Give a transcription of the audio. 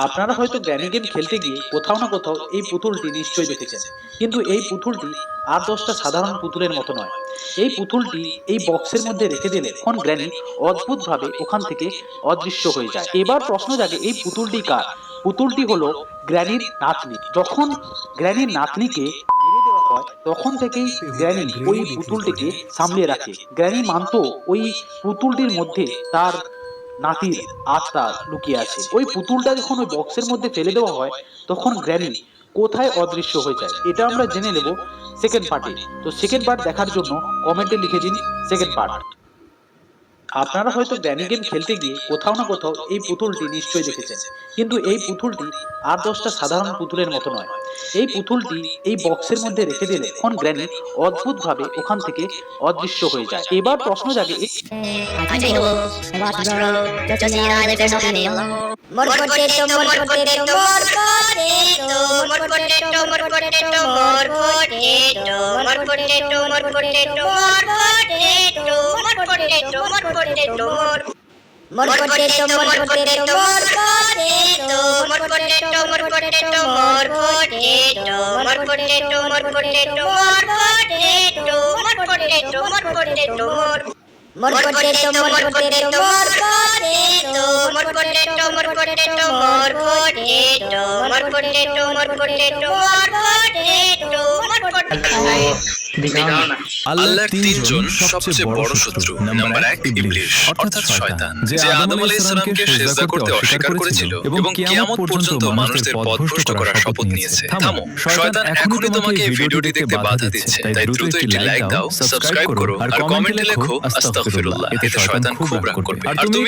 আপনারা হয়তো granny game খেলতে গিয়ে কোথাও না কোথাও এই পুতুলটি নিশ্চয়ই দেখেছেন, কিন্তু এই পুতুলটি আর 10টা সাধারণ পুতুলের মতো নয়। এই পুতুলটি এই বক্সের মধ্যে রেখে দিলে তখন গ্র্যানি অদ্ভুতভাবে ওখান থেকে অদৃশ্য হয়ে যায়। এবার প্রশ্ন জাগে, এই পুতুলটি কার? পুতুলটি হলো গ্র্যানির নাতনি। যখন গ্র্যানির নাতনিকে মেরে দেওয়া হয় তখন থেকেই গ্র্যানি ওই পুতুলটিকে সামলে রাখে। গ্র্যানি মানতো ওই পুতুলটির মধ্যে তার নাতির আত্মা লুকিয়ে আছে। ওই পুতুলটা যখন ওই বক্সের মধ্যে ফেলে দেওয়া হয় তখন গ্র্যানি কোথায় অদৃশ্য হয়ে যায়, এটা আমরা জেনে নেব সেকেন্ড পার্টে। তো সেকেন্ড পার্ট দেখার জন্য কমেন্টে লিখে দিন সেকেন্ড পার্ট। আপনারা হয়তো গ্র্যানি গেম খেলতে গিয়ে কোথাও না কোথাও এই পুতুলটি নিশ্চয়ই দেখেছেন, কিন্তু এই পুতুলটি আর 10টা সাধারণ পুতুলের মতো নয়। এই পুতুলটি এই বক্সের মধ্যে রেখে দিলে তখন গ্র্যানি অদ্ভুতভাবে ওখান থেকে অদৃশ্য হয়ে যায়। এবার প্রশ্ন জাগে, I take the wolves and watch them grow. Just see I live, there's no family alone. More potato, more potato, more potato, more potato, more potato, more potato, more potato, more potato, more potato, more potato, more potato, more. More potato, more potato, more potato, more potato, more potato, more potato, more potato, more potato, more potato, more potato, more potato, more. More potato, more potato, more potato, more potato, more potato, more potato, more potato, more potato, more potato, more potato. আল্লাহর তিনজন সবচেয়ে বড় শত্রু। Number 1 ইবলিস অর্থাৎ শয়তান, যে আদম আলাইহিস সালামকে সিজদা করতে অস্বীকার করেছিল এবং কিয়ামত পর্যন্ত মানুষদের পথভ্রষ্ট করার শপথ নিয়েছে। থামো, শয়তান এখনই তোমাকে এই ভিডিওটি দেখতে বাধা দিচ্ছে, তাই দ্রুত একটি লাইক দাও, সাবস্ক্রাইব করো আর কমেন্টে লেখো আস্তাগফিরুল্লাহ। এতে শয়তান খুব রাগ করবে আর তুমি